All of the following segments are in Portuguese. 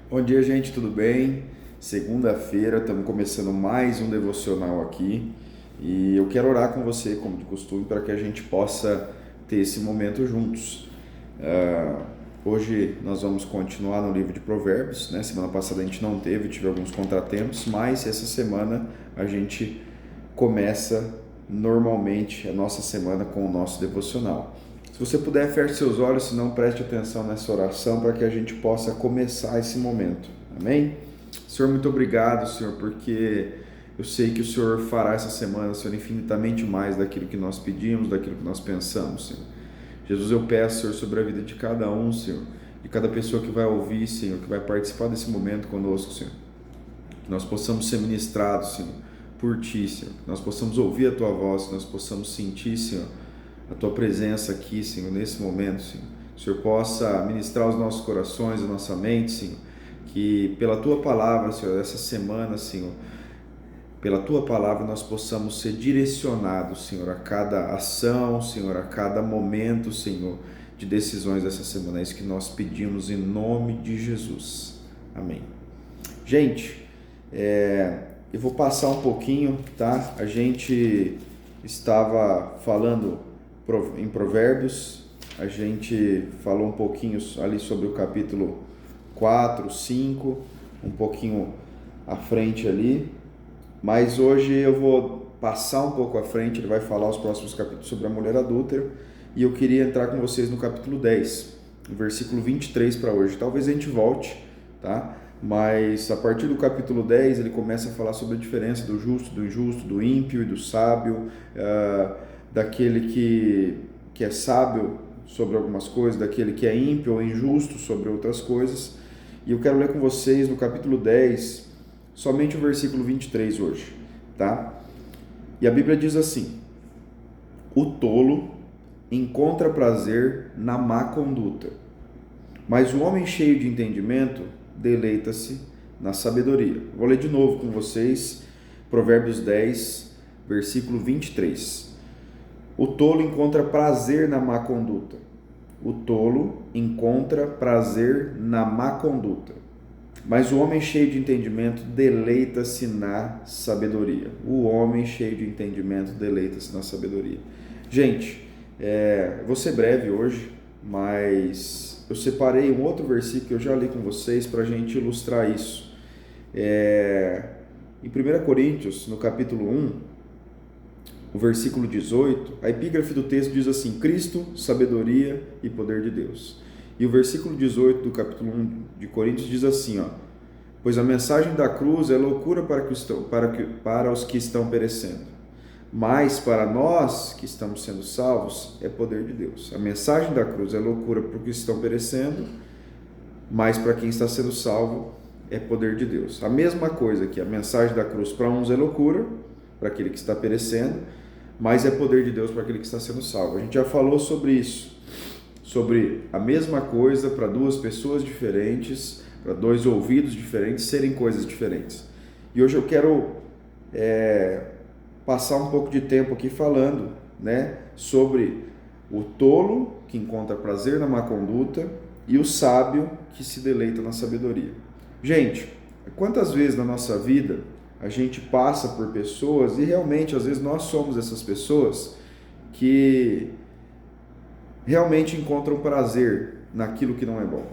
Bom dia, gente, tudo bem? Segunda-feira, estamos começando mais um devocional aqui e eu quero orar com você, como de costume, para que a gente possa ter esse momento juntos. Ah, Hoje nós vamos continuar no livro de Provérbios, né? Semana passada a gente não teve, tive alguns contratempos, mas essa semana a gente começa normalmente a nossa semana com o nosso devocional. Se você puder, feche seus olhos, se não, preste atenção nessa oração para que a gente possa começar esse momento. Amém? Senhor, muito obrigado, Senhor, porque eu sei que o Senhor fará essa semana, Senhor, infinitamente mais daquilo que nós pedimos, daquilo que nós pensamos, Senhor. Jesus, eu peço, Senhor, sobre a vida de cada um, Senhor, de cada pessoa que vai ouvir, Senhor, que vai participar desse momento conosco, Senhor. Que nós possamos ser ministrados, Senhor, por Ti, Senhor. Que nós possamos ouvir a Tua voz, que nós possamos sentir, Senhor, a Tua presença aqui, Senhor, nesse momento, Senhor. Que o Senhor possa ministrar os nossos corações, a nossa mente, Senhor. Que pela Tua palavra, Senhor, essa semana, Senhor, pela Tua palavra nós possamos ser direcionados, Senhor, a cada ação, Senhor, a cada momento, Senhor, de decisões dessa semana. É isso que nós pedimos em nome de Jesus. Amém. Gente, eu vou passar um pouquinho, tá? A gente estava falando em Provérbios, a gente falou um pouquinho ali sobre o capítulo 4, 5, um pouquinho à frente ali, mas hoje eu vou passar um pouco à frente, ele vai falar os próximos capítulos sobre a mulher adúltera, e eu queria entrar com vocês no capítulo 10, versículo 23 para hoje. Talvez a gente volte, tá? Mas a partir do capítulo 10 ele começa a falar sobre a diferença do justo, do injusto, do ímpio e do sábio, daquele que é sábio sobre algumas coisas, daquele que é ímpio ou injusto sobre outras coisas. E eu quero ler com vocês no capítulo 10, somente o versículo 23 hoje, tá? E a Bíblia diz assim: o tolo encontra prazer na má conduta, mas o homem cheio de entendimento deleita-se na sabedoria. Vou ler de novo com vocês, Provérbios 10, versículo 23. O tolo encontra prazer na má conduta. O tolo encontra prazer na má conduta, mas o homem cheio de entendimento deleita-se na sabedoria. O homem cheio de entendimento deleita-se na sabedoria. Gente, vou ser breve hoje, mas eu separei um outro versículo que eu já li com vocês para a gente ilustrar isso. Em 1 Coríntios, no capítulo 1, o versículo 18, a epígrafe do texto diz assim: Cristo, sabedoria e poder de Deus. E o versículo 18 do capítulo 1 de Coríntios diz assim, pois a mensagem da cruz é loucura para os que estão perecendo, mas para nós que estamos sendo salvos é poder de Deus. A mensagem da cruz é loucura para os que estão perecendo, mas para quem está sendo salvo é poder de Deus. A mesma coisa que a mensagem da cruz para uns é loucura, para aquele que está perecendo, mas é poder de Deus para aquele que está sendo salvo. A gente já falou sobre isso, sobre a mesma coisa para duas pessoas diferentes, para dois ouvidos diferentes, serem coisas diferentes. E hoje eu quero passar um pouco de tempo aqui falando, né, sobre o tolo que encontra prazer na má conduta e o sábio que se deleita na sabedoria. Gente, quantas vezes na nossa vida a gente passa por pessoas e realmente às vezes nós somos essas pessoas que realmente encontram prazer naquilo que não é bom.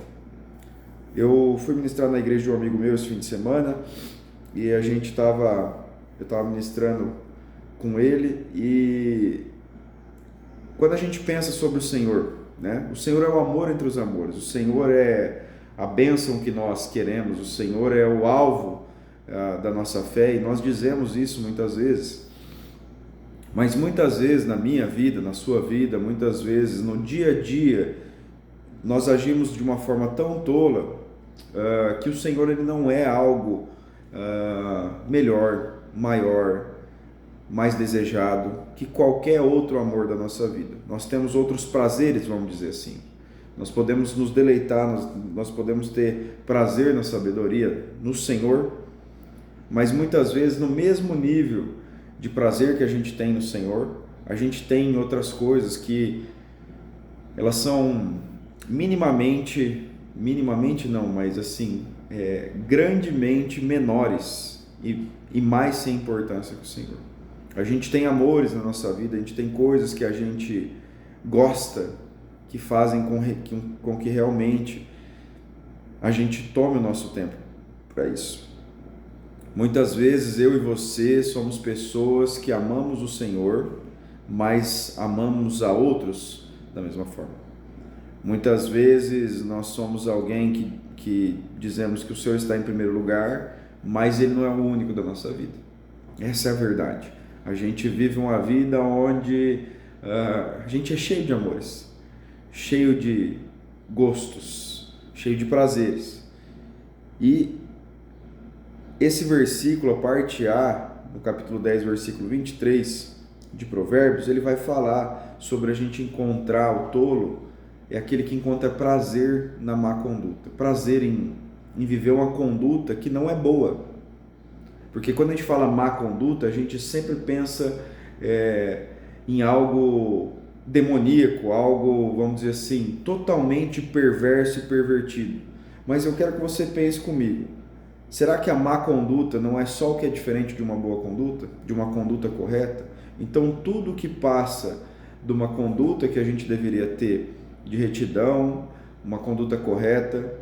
Eu fui ministrar na igreja de um amigo meu esse fim de semana e eu estava ministrando com ele, e quando a gente pensa sobre o Senhor, né? O Senhor é o amor entre os amores, o Senhor é a bênção que nós queremos, o Senhor é o alvo da nossa fé, e nós dizemos isso muitas vezes. Mas muitas vezes na minha vida, na sua vida, muitas vezes no dia a dia, nós agimos de uma forma tão tola que o Senhor ele não é algo melhor, maior, mais desejado que qualquer outro amor da nossa vida. Nós temos outros prazeres, vamos dizer assim. Nós podemos nos deleitar, nós podemos ter prazer na sabedoria, no Senhor, mas muitas vezes no mesmo nível de prazer que a gente tem no Senhor, a gente tem outras coisas que elas são minimamente minimamente não, mas assim, grandemente menores e mais sem importância que o Senhor. A gente tem amores na nossa vida, a gente tem coisas que a gente gosta, que fazem com que realmente a gente tome o nosso tempo para isso. Muitas vezes eu e você somos pessoas que amamos o Senhor, mas amamos a outros da mesma forma. Muitas vezes nós somos alguém que dizemos que o Senhor está em primeiro lugar, mas Ele não é o único da nossa vida. Essa é a verdade. A gente vive uma vida onde a gente é cheio de amores, cheio de gostos, cheio de prazeres. E esse versículo, a parte A, no capítulo 10, versículo 23 de Provérbios, ele vai falar sobre a gente encontrar o tolo, é aquele que encontra prazer na má conduta, prazer em viver uma conduta que não é boa. Porque quando a gente fala má conduta, a gente sempre pensa em algo demoníaco, algo, vamos dizer assim, totalmente perverso e pervertido. Mas eu quero que você pense comigo. Será que a má conduta não é só o que é diferente de uma boa conduta? De uma conduta correta? Então, tudo que passa de uma conduta que a gente deveria ter de retidão, uma conduta correta,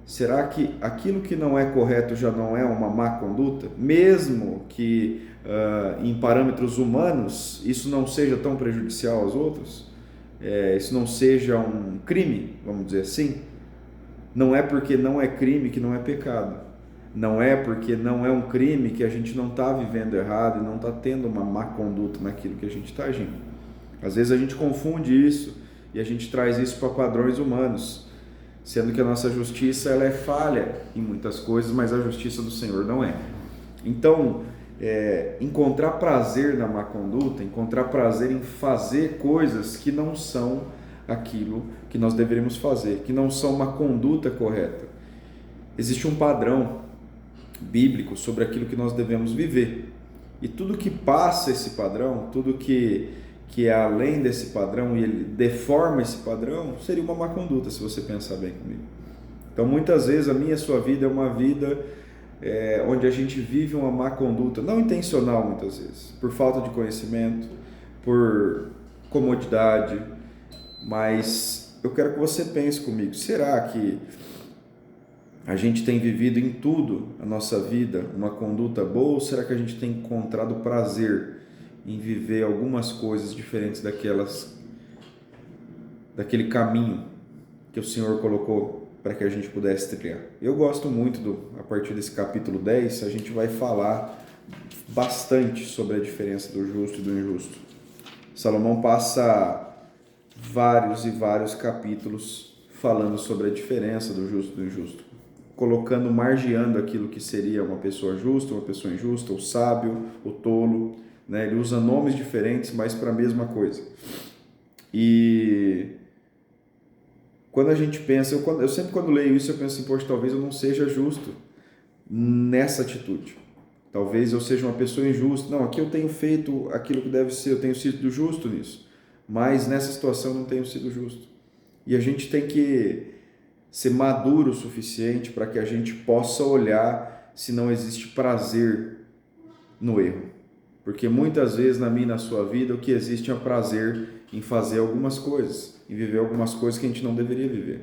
será que aquilo que não é correto já não é uma má conduta? Mesmo que em parâmetros humanos isso não seja tão prejudicial aos outros, isso não seja um crime, vamos dizer assim, não é porque não é crime que não é pecado. Não é porque não é um crime que a gente não está vivendo errado e não está tendo uma má conduta naquilo que a gente está agindo. Às vezes a gente confunde isso e a gente traz isso para padrões humanos, sendo que a nossa justiça ela é falha em muitas coisas, mas a justiça do Senhor não é. Então, encontrar prazer na má conduta, encontrar prazer em fazer coisas que não são aquilo que nós deveríamos fazer, que não são uma conduta correta. Existe um padrão bíblico sobre aquilo que nós devemos viver. E tudo que passa esse padrão, tudo que é além desse padrão e ele deforma esse padrão, seria uma má conduta, se você pensar bem comigo. Então, muitas vezes, a minha e a sua vida é uma vida onde a gente vive uma má conduta, não intencional muitas vezes, por falta de conhecimento, por comodidade, mas eu quero que você pense comigo, será que a gente tem vivido em tudo a nossa vida uma conduta boa, ou será que a gente tem encontrado prazer em viver algumas coisas diferentes daquele caminho que o Senhor colocou para que a gente pudesse trilhar? Eu gosto muito a partir desse capítulo 10, a gente vai falar bastante sobre a diferença do justo e do injusto. Salomão passa vários e vários capítulos falando sobre a diferença do justo e do injusto, margeando aquilo que seria uma pessoa justa, uma pessoa injusta, o sábio, o tolo, né? Ele usa nomes diferentes, mas para a mesma coisa. E quando a gente pensa, eu sempre quando leio isso, eu penso assim, poxa, talvez eu não seja justo nessa atitude. Talvez eu seja uma pessoa injusta. Não, aqui eu tenho feito aquilo que deve ser, eu tenho sido justo nisso. Mas nessa situação eu não tenho sido justo. E a gente tem que ser maduro o suficiente para que a gente possa olhar se não existe prazer no erro. Porque muitas vezes na minha e na sua vida o que existe é prazer em fazer algumas coisas, em viver algumas coisas que a gente não deveria viver.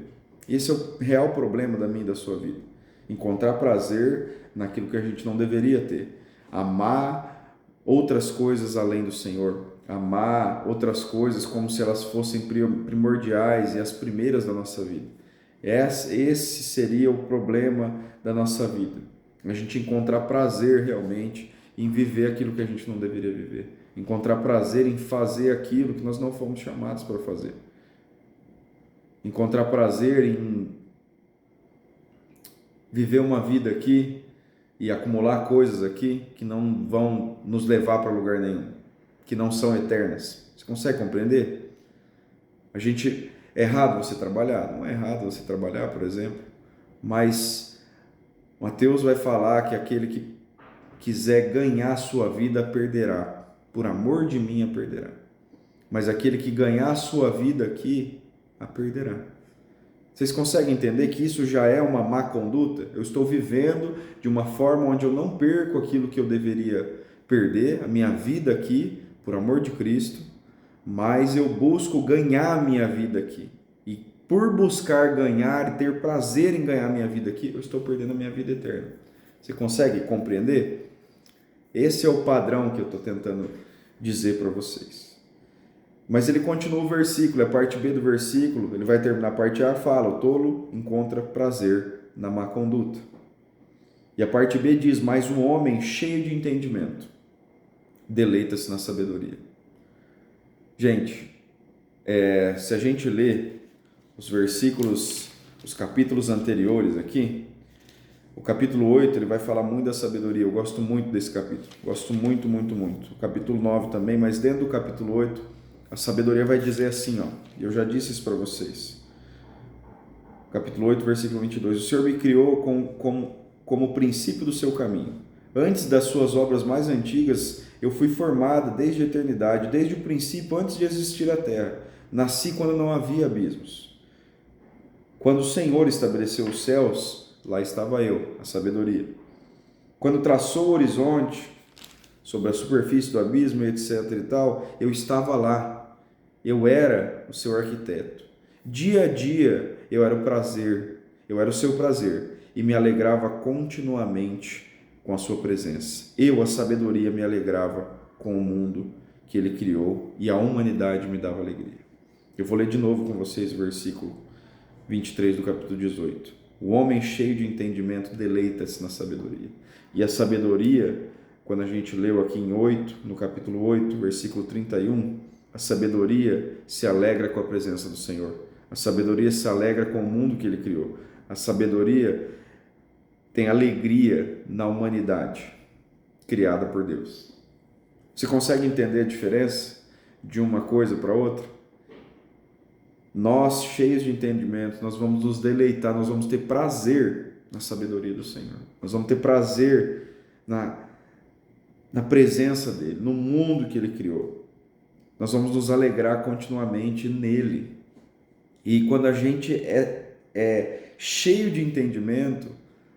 Esse é o real problema da minha e da sua vida. Encontrar prazer naquilo que a gente não deveria ter. Amar outras coisas além do Senhor. Amar outras coisas como se elas fossem primordiais e as primeiras da nossa vida. Esse seria o problema da nossa vida. A gente encontrar prazer realmente em viver aquilo que a gente não deveria viver. Encontrar prazer em fazer aquilo que nós não fomos chamados para fazer. Encontrar prazer em viver uma vida aqui e acumular coisas aqui que não vão nos levar para lugar nenhum, que não são eternas. Você consegue compreender? É errado você trabalhar? Não é errado você trabalhar, por exemplo, mas Mateus vai falar que aquele que quiser ganhar a sua vida perderá, por amor de mim a perderá, mas aquele que ganhar a sua vida aqui a perderá. Vocês conseguem entender que isso já é uma má conduta? Eu estou vivendo de uma forma onde eu não perco aquilo que eu deveria perder, a minha vida aqui, por amor de Cristo, mas eu busco ganhar a minha vida aqui. E por buscar ganhar e ter prazer em ganhar a minha vida aqui, eu estou perdendo a minha vida eterna. Você consegue compreender? Esse é o padrão que eu estou tentando dizer para vocês. Mas ele continua o versículo, a parte B do versículo, ele vai terminar a parte A, fala: o tolo encontra prazer na má conduta. E a parte B diz: mas um homem cheio de entendimento deleita-se na sabedoria. Gente, se a gente ler os versículos, os capítulos anteriores aqui, o capítulo 8 ele vai falar muito da sabedoria. Eu gosto muito desse capítulo, gosto muito, muito, muito. O capítulo 9 também, mas dentro do capítulo 8, a sabedoria vai dizer assim, eu já disse isso para vocês. Capítulo 8, versículo 22. O Senhor me criou como princípio do seu caminho. Antes das suas obras mais antigas, eu fui formado desde a eternidade, desde o princípio, antes de existir a terra. Nasci quando não havia abismos. Quando o Senhor estabeleceu os céus, lá estava eu, a sabedoria. Quando traçou o horizonte, sobre a superfície do abismo, etc e tal, eu estava lá. Eu era o seu arquiteto. Dia a dia eu era o seu prazer e me alegrava continuamente com a sua presença. Eu, a sabedoria, me alegrava com o mundo que ele criou e a humanidade me dava alegria. Eu vou ler de novo com vocês o versículo 23 do capítulo 18. O homem cheio de entendimento deleita-se na sabedoria. E a sabedoria, quando a gente leu aqui em 8, no capítulo 8, versículo 31, a sabedoria se alegra com a presença do Senhor. A sabedoria se alegra com o mundo que ele criou. A sabedoria tem alegria na humanidade criada por Deus. Você consegue entender a diferença de uma coisa para outra? Nós, cheios de entendimento, nós vamos nos deleitar, nós vamos ter prazer na sabedoria do Senhor. Nós vamos ter prazer na presença dele, no mundo que ele criou. Nós vamos nos alegrar continuamente nele. E quando a gente é cheio de entendimento,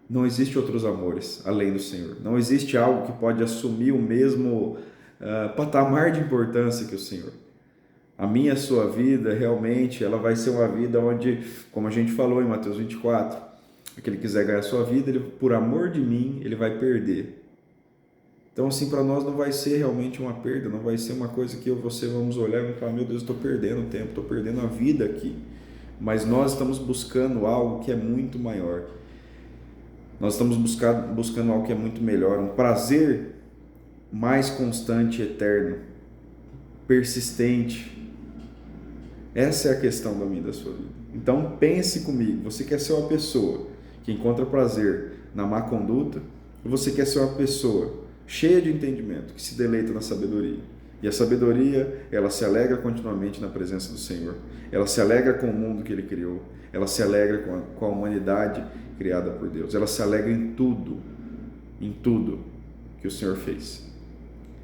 não existe outros amores além do Senhor. Não existe algo que pode assumir o mesmo patamar de importância que o Senhor. A minha, a sua vida, realmente, ela vai ser uma vida onde, como a gente falou em Mateus 24, aquele que quiser ganhar a sua vida, ele, por amor de mim, ele vai perder. Então, assim, para nós não vai ser realmente uma perda, não vai ser uma coisa que eu e você vamos olhar e falar: meu Deus, estou perdendo tempo, estou perdendo a vida aqui. Mas nós estamos buscando algo que é muito maior. Nós estamos buscando algo que é muito melhor, um prazer mais constante e eterno, persistente. Essa é a questão da minha e da sua vida. Então pense comigo, você quer ser uma pessoa que encontra prazer na má conduta, ou você quer ser uma pessoa cheia de entendimento, que se deleita na sabedoria? E a sabedoria, ela se alegra continuamente na presença do Senhor. Ela se alegra com o mundo que ele criou. Ela se alegra com a humanidade criada por Deus. Ela se alegra em tudo que o Senhor fez.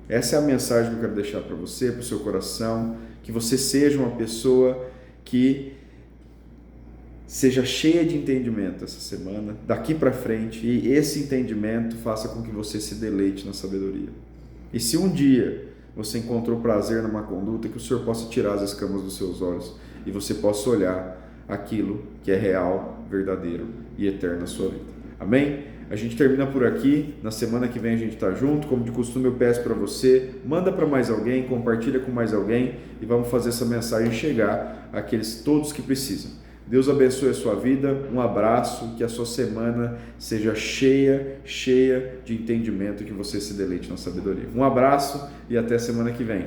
Essa é a mensagem que eu quero deixar para você, para o seu coração, que você seja uma pessoa que seja cheia de entendimento essa semana, daqui para frente, e esse entendimento faça com que você se deleite na sabedoria. E se um dia você encontrou prazer numa conduta, que o Senhor possa tirar as escamas dos seus olhos e você possa olhar aquilo que é real, verdadeiro e eterno na sua vida. Amém? A gente termina por aqui. Na semana que vem a gente está junto. Como de costume, eu peço para você, manda para mais alguém, compartilha com mais alguém e vamos fazer essa mensagem chegar àqueles todos que precisam. Deus abençoe a sua vida, um abraço, que a sua semana seja cheia de entendimento e que você se deleite na sabedoria. Um abraço e até semana que vem.